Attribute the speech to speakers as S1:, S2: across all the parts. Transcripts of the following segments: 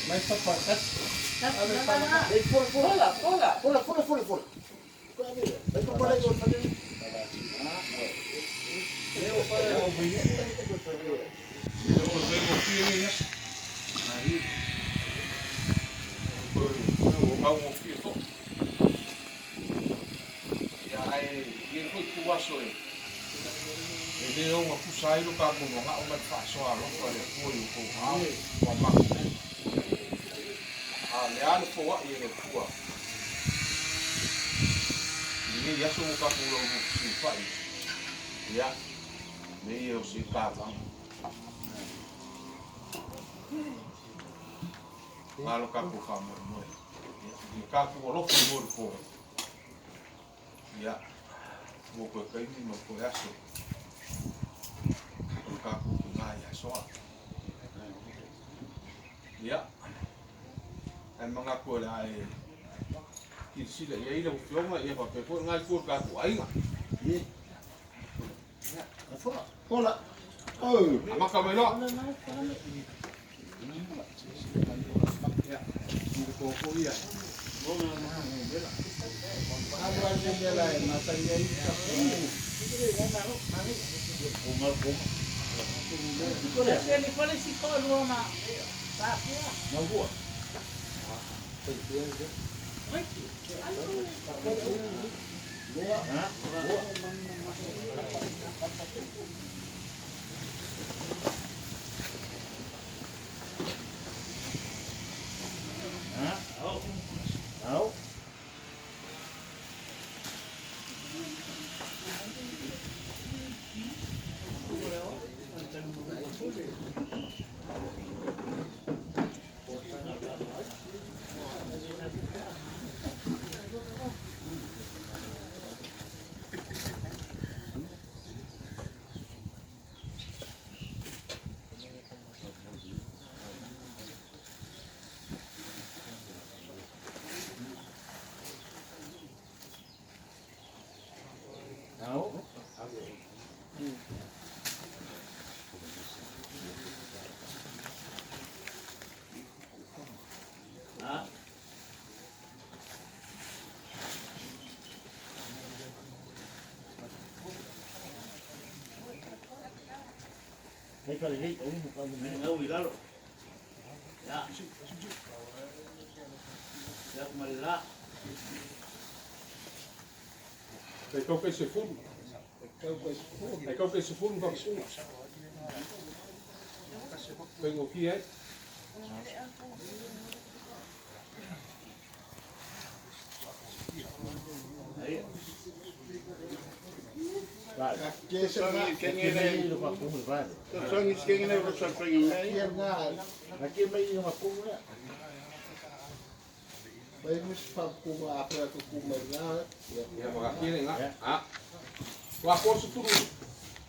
S1: Mas só pode. Fora. Vai para fora aí,
S2: ele é uma puxada do carro no lugar onde faz só a roupa de folha com a máquina. Aliás, foi ele foi. Ele já sou o carro no se faz. Já, meio se cava. Malo carro famo não. E carro o roupa no corpo. Já, vou colocar ele no coração. Kaku kaya soal. Ya. Ai mga kola ai kisila ya ile ufioma ya pape ko ngai ko kaku ai nga.
S1: Ye. Fora. Oh,
S2: Amaka melo. Ya. Ko ko ya.
S1: Ano ang nila ay masaya ito.
S3: Ele foi esse colo na
S1: Na rua. Não.
S4: Não, cuidado. Ya. Ya kembali lah.
S2: Kau ke se fundo. Kau ke se fundo vai suma. Vengo aqui é.
S4: Aí.
S1: Que se vai,
S4: Quem é ele? Só isso quem é o só põe um
S1: aqui é nada. Aqui é meio uma cura. Mas não se faz com a praia com nada.
S2: Ya mga kini nga. Ah. Wa ko su turu.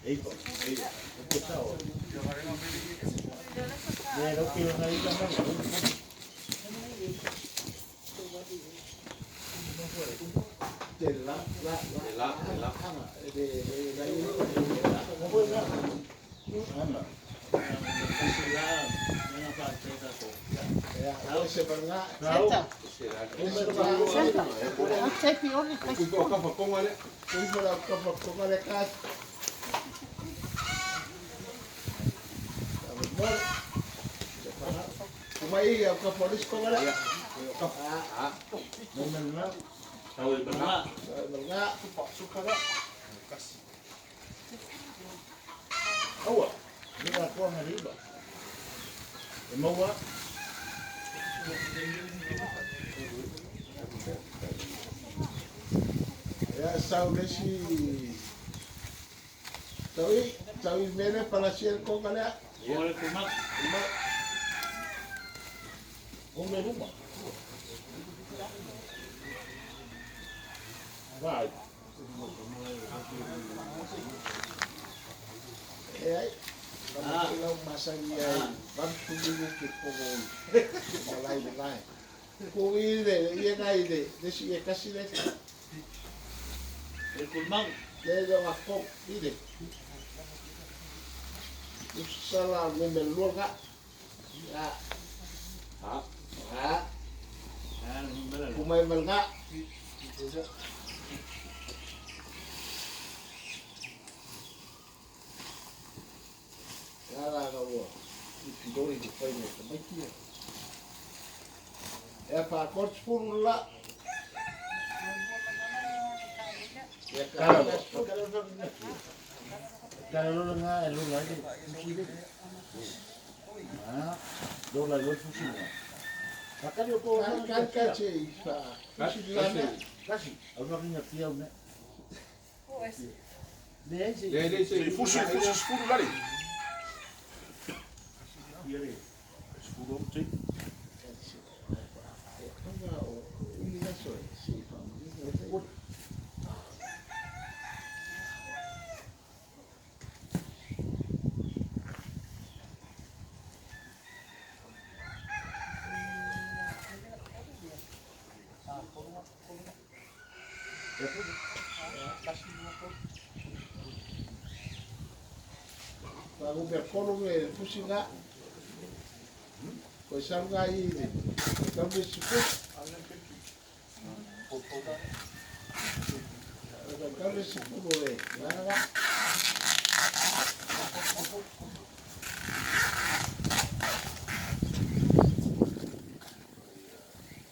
S1: Eito. Pero que não aí também. De lá.
S4: Tahu benar.
S1: Awak, ni nak kuah riba. Mau ah? Ya, sabe si tahu mana palasier kau kalau
S4: Boleh kumat.
S1: rumah. Vai. Kalau masa dia bantu dulu kita mulai. Kau ini, ia nai deh, desi ia kasih deh.
S4: El pulmón.
S1: Dia dah waktu ini. Usala ngumelua nga. Ya.
S2: Ha?
S1: Ha?
S4: Ah, benar.
S1: Kumay mal nga. Yara ka wo. Doi di pai ne ka mai kia. E pa coach fulla. Ya ka.
S4: Kalau lu nggak, lu lagi. Nah, lu lagi lu susi nggak? Makan dia kau
S1: Kan kace pa.
S4: kasih. Aku lagi ngerti ya udah. Deh sih.
S2: Dei, sei fusi sfuru lari.
S4: Iya deh. Sepuluh sih.
S1: Lagu berkoro me fusinga. Ko sanga ini. Kami suku. Kami suku boleh. Mana?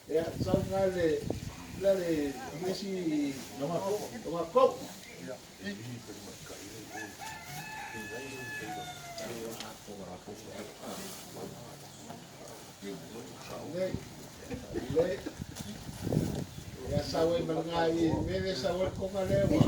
S1: Ya, sanga le mesi
S4: Nomor
S1: kop. Le ya sawe mengai mene sawe ko kalewa.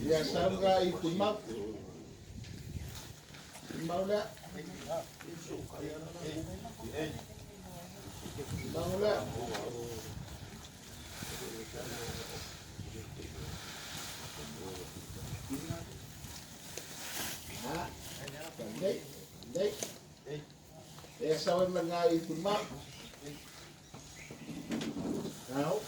S1: Ya sanga itu mak. Maula. Maula. Ha? Dai. Ya sawe mengai itu mak. Now.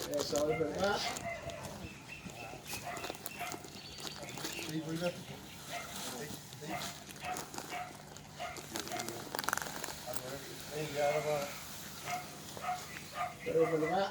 S1: Ya sawe mengai. Pero mengai.